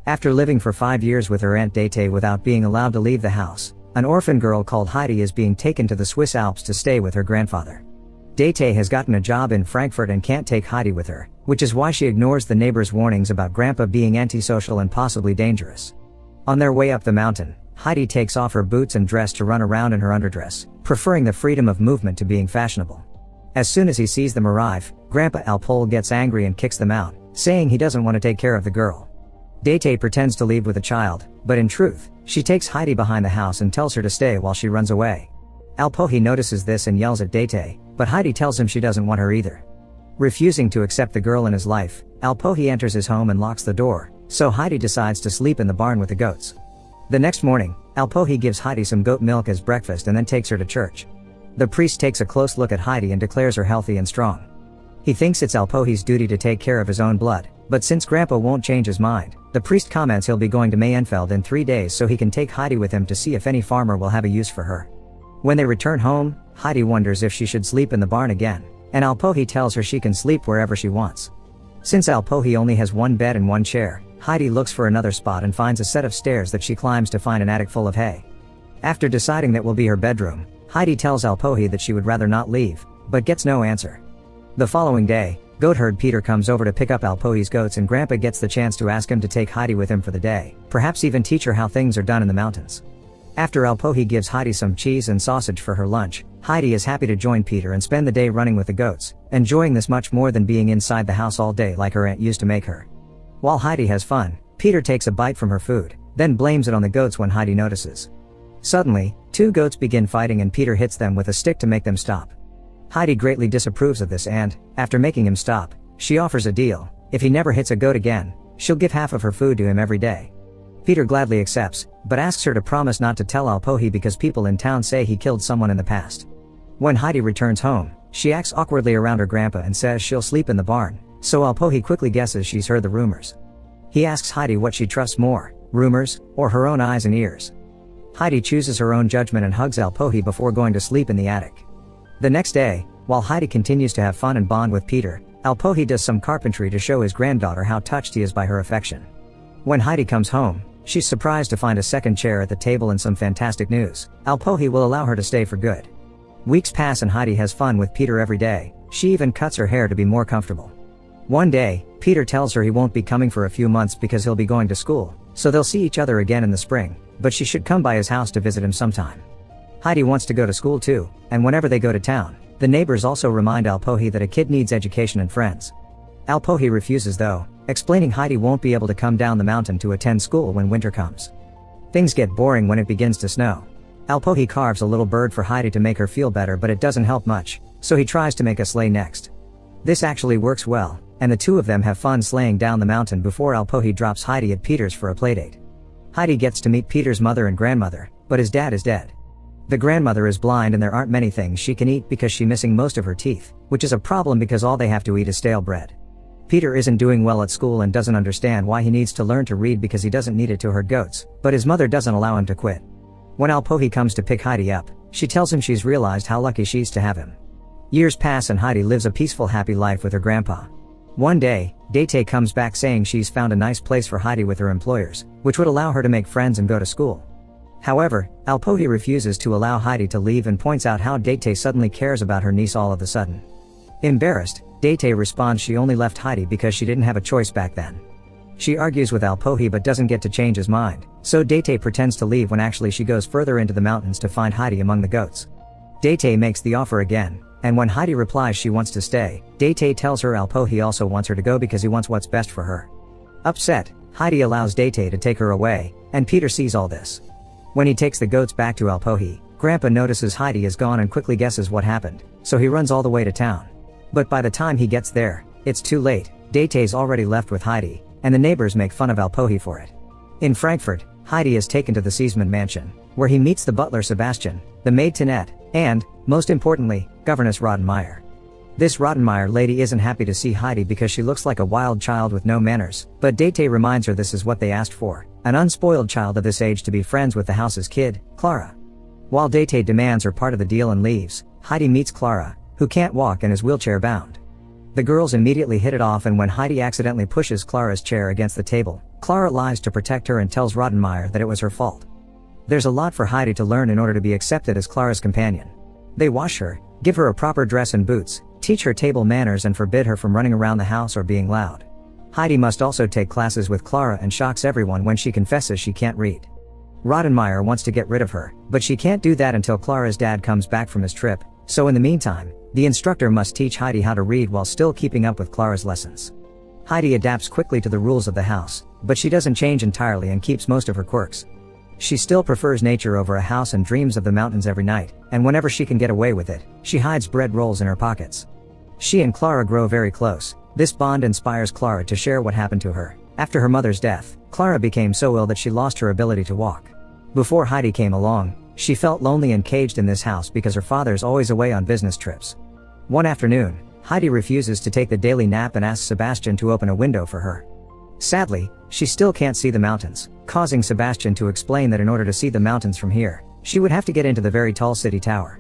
After living for 5 years with her Aunt Dete without being allowed to leave the house, an orphan girl called Heidi is being taken to the Swiss Alps to stay with her grandfather. Dete has gotten a job in Frankfurt and can't take Heidi with her, which is why she ignores the neighbors' warnings about Grandpa being antisocial and possibly dangerous. On their way up the mountain, Heidi takes off her boots and dress to run around in her underdress, preferring the freedom of movement to being fashionable. As soon as he sees them arrive, Grandpa Alpole gets angry and kicks them out, saying he doesn't want to take care of the girl. Dete pretends to leave with the child, but in truth, she takes Heidi behind the house and tells her to stay while she runs away. Alpole notices this and yells at Dete, but Heidi tells him she doesn't want her either. Refusing to accept the girl in his life, Alpole enters his home and locks the door, so Heidi decides to sleep in the barn with the goats. The next morning, Alpole gives Heidi some goat milk as breakfast and then takes her to church. The priest takes a close look at Heidi and declares her healthy and strong. He thinks it's Alpole's duty to take care of his own blood, but since Grandpa won't change his mind, the priest comments he'll be going to Mayenfeld in 3 days so he can take Heidi with him to see if any farmer will have a use for her. When they return home, Heidi wonders if she should sleep in the barn again, and Alpole tells her she can sleep wherever she wants. Since Alpole only has one bed and one chair, Heidi looks for another spot and finds a set of stairs that she climbs to find an attic full of hay. After deciding that will be her bedroom, Heidi tells Alpole that she would rather not leave, but gets no answer. The following day, goatherd Peter comes over to pick up Alpole's goats and Grandpa gets the chance to ask him to take Heidi with him for the day, perhaps even teach her how things are done in the mountains. After Alpole gives Heidi some cheese and sausage for her lunch, Heidi is happy to join Peter and spend the day running with the goats, enjoying this much more than being inside the house all day like her aunt used to make her. While Heidi has fun, Peter takes a bite from her food, then blames it on the goats when Heidi notices. Suddenly, 2 goats begin fighting and Peter hits them with a stick to make them stop. Heidi greatly disapproves of this and, after making him stop, she offers a deal: if he never hits a goat again, she'll give half of her food to him every day. Peter gladly accepts, but asks her to promise not to tell Alpole because people in town say he killed someone in the past. When Heidi returns home, she acts awkwardly around her grandpa and says she'll sleep in the barn, so Alpole quickly guesses she's heard the rumors. He asks Heidi what she trusts more, rumors, or her own eyes and ears. Heidi chooses her own judgment and hugs Alpole before going to sleep in the attic. The next day, while Heidi continues to have fun and bond with Peter, Alpole does some carpentry to show his granddaughter how touched he is by her affection. When Heidi comes home, she's surprised to find a second chair at the table and some fantastic news: Alpole will allow her to stay for good. Weeks pass and Heidi has fun with Peter every day. She even cuts her hair to be more comfortable. One day, Peter tells her he won't be coming for a few months because he'll be going to school, so they'll see each other again in the spring, but she should come by his house to visit him sometime. Heidi wants to go to school too, and whenever they go to town, the neighbors also remind Alpole that a kid needs education and friends. Alpole refuses though, explaining Heidi won't be able to come down the mountain to attend school when winter comes. Things get boring when it begins to snow. Alpole carves a little bird for Heidi to make her feel better, but it doesn't help much, so he tries to make a sleigh next. This actually works well, and the two of them have fun sleighing down the mountain before Alpole drops Heidi at Peter's for a playdate. Heidi gets to meet Peter's mother and grandmother, but his dad is dead. The grandmother is blind and there aren't many things she can eat because she's missing most of her teeth, which is a problem because all they have to eat is stale bread. Peter isn't doing well at school and doesn't understand why he needs to learn to read because he doesn't need it to herd goats, but his mother doesn't allow him to quit. When Alpole comes to pick Heidi up, she tells him she's realized how lucky she is to have him. Years pass and Heidi lives a peaceful happy life with her grandpa. One day, Dete comes back saying she's found a nice place for Heidi with her employers, which would allow her to make friends and go to school. However, Alpole refuses to allow Heidi to leave and points out how Dete suddenly cares about her niece all of a sudden. Embarrassed, Dete responds she only left Heidi because she didn't have a choice back then. She argues with Alpole but doesn't get to change his mind, so Dete pretends to leave when actually she goes further into the mountains to find Heidi among the goats. Dete makes the offer again, and when Heidi replies she wants to stay, Dete tells her Alpole also wants her to go because he wants what's best for her. Upset, Heidi allows Dete to take her away, and Peter sees all this. When he takes the goats back to Alpole, Grandpa notices Heidi is gone and quickly guesses what happened, so he runs all the way to town. But by the time he gets there, it's too late. Date's already left with Heidi, and the neighbors make fun of Alpole for it. In Frankfurt, Heidi is taken to the Seesman mansion, where he meets the butler Sebastian, the maid Tinette, and, most importantly, Governess Rottenmeier. This Rottenmeier lady isn't happy to see Heidi because she looks like a wild child with no manners, but Dete reminds her this is what they asked for, an unspoiled child of this age to be friends with the house's kid, Clara. While Dete demands her part of the deal and leaves, Heidi meets Clara, who can't walk and is wheelchair bound. The girls immediately hit it off, and when Heidi accidentally pushes Clara's chair against the table, Clara lies to protect her and tells Rottenmeier that it was her fault. There's a lot for Heidi to learn in order to be accepted as Clara's companion. They wash her, give her a proper dress and boots, teach her table manners, and forbid her from running around the house or being loud. Heidi must also take classes with Clara and shocks everyone when she confesses she can't read. Rottenmeier wants to get rid of her, but she can't do that until Clara's dad comes back from his trip, so in the meantime, the instructor must teach Heidi how to read while still keeping up with Clara's lessons. Heidi adapts quickly to the rules of the house, but she doesn't change entirely and keeps most of her quirks. She still prefers nature over a house and dreams of the mountains every night, and whenever she can get away with it, she hides bread rolls in her pockets. She and Clara grow very close. This bond inspires Clara to share what happened to her. After her mother's death, Clara became so ill that she lost her ability to walk. Before Heidi came along, she felt lonely and caged in this house because her father's always away on business trips. One afternoon, Heidi refuses to take the daily nap and asks Sebastian to open a window for her. Sadly, she still can't see the mountains, causing Sebastian to explain that in order to see the mountains from here, she would have to get into the very tall city tower.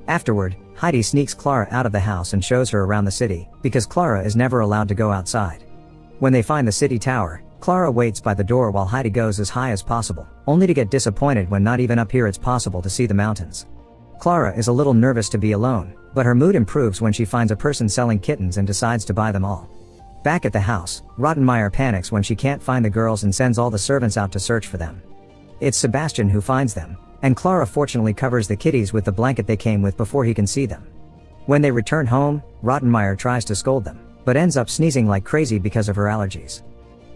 Afterward, Heidi sneaks Clara out of the house and shows her around the city, because Clara is never allowed to go outside. When they find the city tower, Clara waits by the door while Heidi goes as high as possible, only to get disappointed when not even up here it's possible to see the mountains. Clara is a little nervous to be alone, but her mood improves when she finds a person selling kittens and decides to buy them all. Back at the house, Rottenmeier panics when she can't find the girls and sends all the servants out to search for them. It's Sebastian who finds them, and Clara fortunately covers the kitties with the blanket they came with before he can see them. When they return home, Rottenmeier tries to scold them, but ends up sneezing like crazy because of her allergies.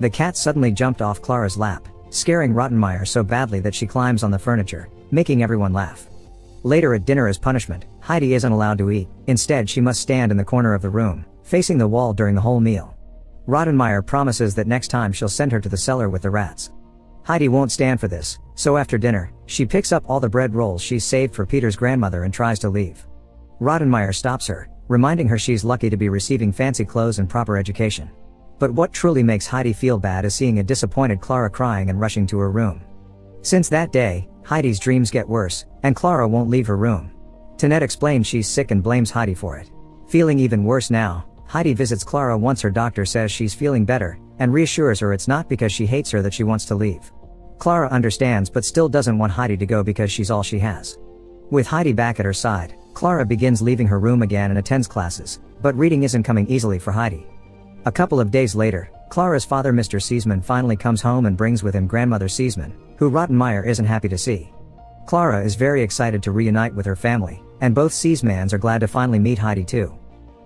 The cat suddenly jumped off Clara's lap, scaring Rottenmeier so badly that she climbs on the furniture, making everyone laugh. Later at dinner as punishment, Heidi isn't allowed to eat. Instead, she must stand in the corner of the room, facing the wall during the whole meal. Rottenmeier promises that next time she'll send her to the cellar with the rats. Heidi won't stand for this, so after dinner, she picks up all the bread rolls she's saved for Peter's grandmother and tries to leave. Rottenmeier stops her, reminding her she's lucky to be receiving fancy clothes and proper education. But what truly makes Heidi feel bad is seeing a disappointed Clara crying and rushing to her room. Since that day, Heidi's dreams get worse, and Clara won't leave her room. Tanette explains she's sick and blames Heidi for it. Feeling even worse now, Heidi visits Clara once her doctor says she's feeling better, and reassures her it's not because she hates her that she wants to leave. Clara understands but still doesn't want Heidi to go because she's all she has. With Heidi back at her side, Clara begins leaving her room again and attends classes, but reading isn't coming easily for Heidi. A couple of days later, Clara's father Mr. Seesman finally comes home and brings with him grandmother Seesman, who Rottenmeier isn't happy to see. Clara is very excited to reunite with her family, and both Seesmans are glad to finally meet Heidi too.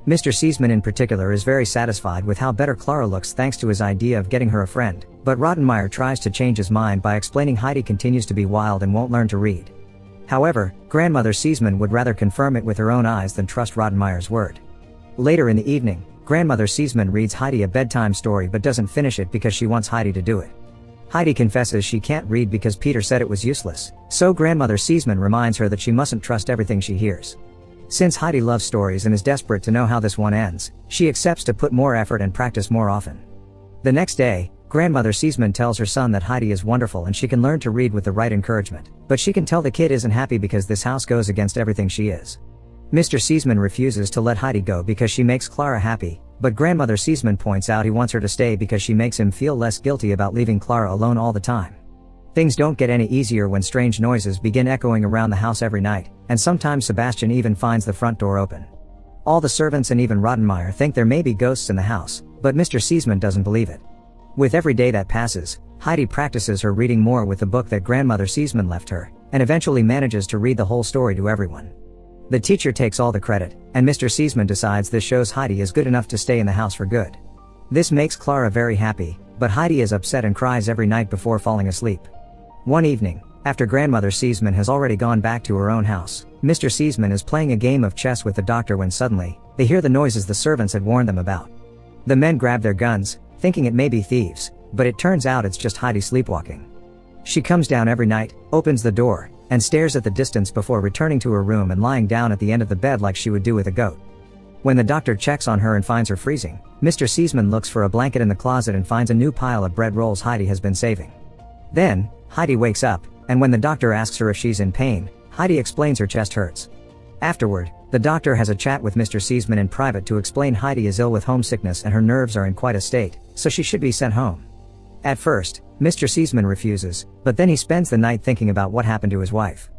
Mr. Seesman in particular is very satisfied with how better Clara looks thanks to his idea of getting her a friend, but Rottenmeier tries to change his mind by explaining Heidi continues to be wild and won't learn to read. However, grandmother Seesman would rather confirm it with her own eyes than trust Rottenmeier's word. Later in the evening, grandmother Seesman reads Heidi a bedtime story but doesn't finish it because she wants Heidi to do it. Heidi confesses she can't read because Peter said it was useless, so grandmother Seesman reminds her that she mustn't trust everything she hears. Since Heidi loves stories and is desperate to know how this one ends, she accepts to put more effort and practice more often. The next day, grandmother Seesman tells her son that Heidi is wonderful and she can learn to read with the right encouragement, but she can tell the kid isn't happy because this house goes against everything she is. Mr. Seesman refuses to let Heidi go because she makes Clara happy, but grandmother Seesman points out he wants her to stay because she makes him feel less guilty about leaving Clara alone all the time. Things don't get any easier when strange noises begin echoing around the house every night, and sometimes Sebastian even finds the front door open. All the servants and even Rottenmeier think there may be ghosts in the house, but Mr. Seesman doesn't believe it. With every day that passes, Heidi practices her reading more with the book that grandmother Seesman left her, and eventually manages to read the whole story to everyone. The teacher takes all the credit, and Mr. Seesman decides this shows Heidi is good enough to stay in the house for good. This makes Clara very happy, but Heidi is upset and cries every night before falling asleep. One evening, after grandmother Seesman has already gone back to her own house, Mr. Seesman is playing a game of chess with the doctor when suddenly, they hear the noises the servants had warned them about. The men grab their guns, thinking it may be thieves, but it turns out it's just Heidi sleepwalking. She comes down every night, opens the door, and stares at the distance before returning to her room and lying down at the end of the bed like she would do with a goat. When the doctor checks on her and finds her freezing, Mr. Seesman looks for a blanket in the closet and finds a new pile of bread rolls Heidi has been saving. Then, Heidi wakes up, and when the doctor asks her if she's in pain, Heidi explains her chest hurts. Afterward, the doctor has a chat with Mr. Seesman in private to explain Heidi is ill with homesickness and her nerves are in quite a state, so she should be sent home. At first, Mr. Seesman refuses, but then he spends the night thinking about what happened to his wife.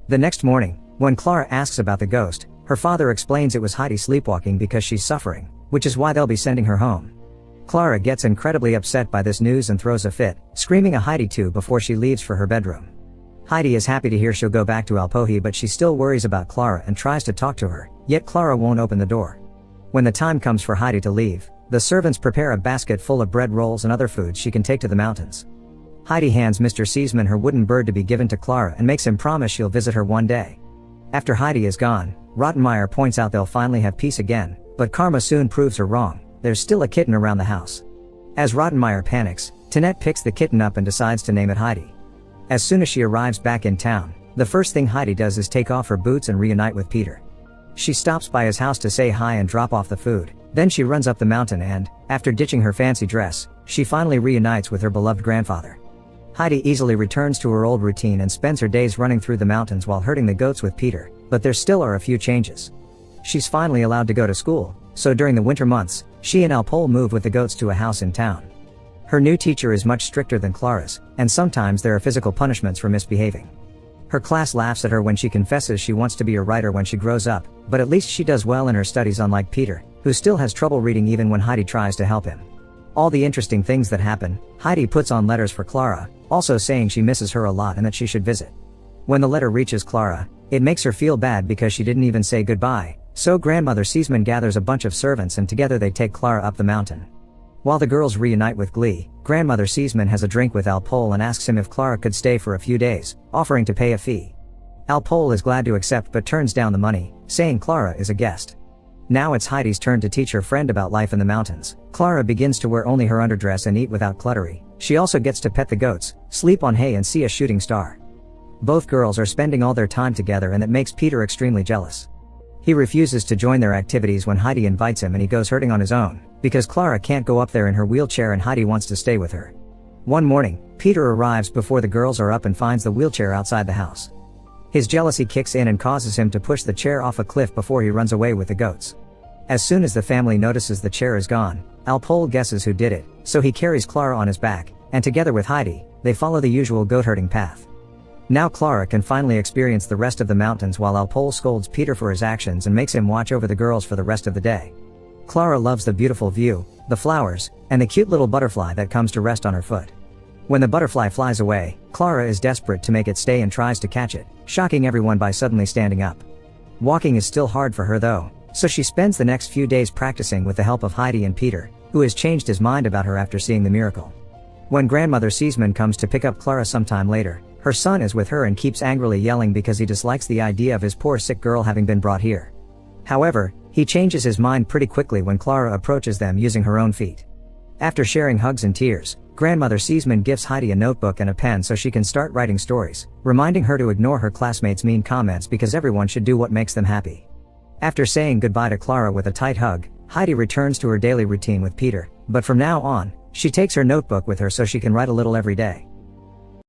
The next morning, when Clara asks about the ghost, her father explains it was Heidi sleepwalking because she's suffering, which is why they'll be sending her home. Clara gets incredibly upset by this news and throws a fit, screaming a Heidi too before she leaves for her bedroom. Heidi is happy to hear she'll go back to Alpohi, but she still worries about Clara and tries to talk to her, yet Clara won't open the door. When the time comes for Heidi to leave, the servants prepare a basket full of bread rolls and other food she can take to the mountains. Heidi hands Mr. Seesman her wooden bird to be given to Clara and makes him promise she'll visit her one day. After Heidi is gone, Rottenmeier points out they'll finally have peace again, but karma soon proves her wrong. There's still a kitten around the house. As Rottenmeier panics, Tinette picks the kitten up and decides to name it Heidi. As soon as she arrives back in town, the first thing Heidi does is take off her boots and reunite with Peter. She stops by his house to say hi and drop off the food, then she runs up the mountain and, after ditching her fancy dress, she finally reunites with her beloved grandfather. Heidi easily returns to her old routine and spends her days running through the mountains while herding the goats with Peter, but there still are a few changes. She's finally allowed to go to school, so during the winter months, she and Alpol move with the goats to a house in town. Her new teacher is much stricter than Clara's, and sometimes there are physical punishments for misbehaving. Her class laughs at her when she confesses she wants to be a writer when she grows up, but at least she does well in her studies, unlike Peter, who still has trouble reading even when Heidi tries to help him. All the interesting things that happen, Heidi puts on letters for Clara, also saying she misses her a lot and that she should visit. When the letter reaches Clara, it makes her feel bad because she didn't even say goodbye, so Grandmother Seesman gathers a bunch of servants and together they take Clara up the mountain. While the girls reunite with glee, Grandmother Seesman has a drink with Alpol and asks him if Clara could stay for a few days, offering to pay a fee. Alpol is glad to accept but turns down the money, saying Clara is a guest. Now it's Heidi's turn to teach her friend about life in the mountains. Clara begins to wear only her underdress and eat without cluttery. She also gets to pet the goats, sleep on hay and see a shooting star. Both girls are spending all their time together and that makes Peter extremely jealous. He refuses to join their activities when Heidi invites him and he goes herding on his own, because Clara can't go up there in her wheelchair and Heidi wants to stay with her. One morning, Peter arrives before the girls are up and finds the wheelchair outside the house. His jealousy kicks in and causes him to push the chair off a cliff before he runs away with the goats. As soon as the family notices the chair is gone, Alpol guesses who did it, so he carries Clara on his back, and together with Heidi, they follow the usual goat herding path. Now Clara can finally experience the rest of the mountains while Alpol scolds Peter for his actions and makes him watch over the girls for the rest of the day. Clara loves the beautiful view, the flowers, and the cute little butterfly that comes to rest on her foot. When the butterfly flies away, Clara is desperate to make it stay and tries to catch it, shocking everyone by suddenly standing up. Walking is still hard for her though, so she spends the next few days practicing with the help of Heidi and Peter, who has changed his mind about her after seeing the miracle. When Grandmother Seesman comes to pick up Clara sometime later, her son is with her and keeps angrily yelling because he dislikes the idea of his poor sick girl having been brought here. However, he changes his mind pretty quickly when Clara approaches them using her own feet. After sharing hugs and tears, Grandmother Seesman gives Heidi a notebook and a pen so she can start writing stories, reminding her to ignore her classmates' mean comments because everyone should do what makes them happy. After saying goodbye to Clara with a tight hug, Heidi returns to her daily routine with Peter, but from now on, she takes her notebook with her so she can write a little every day.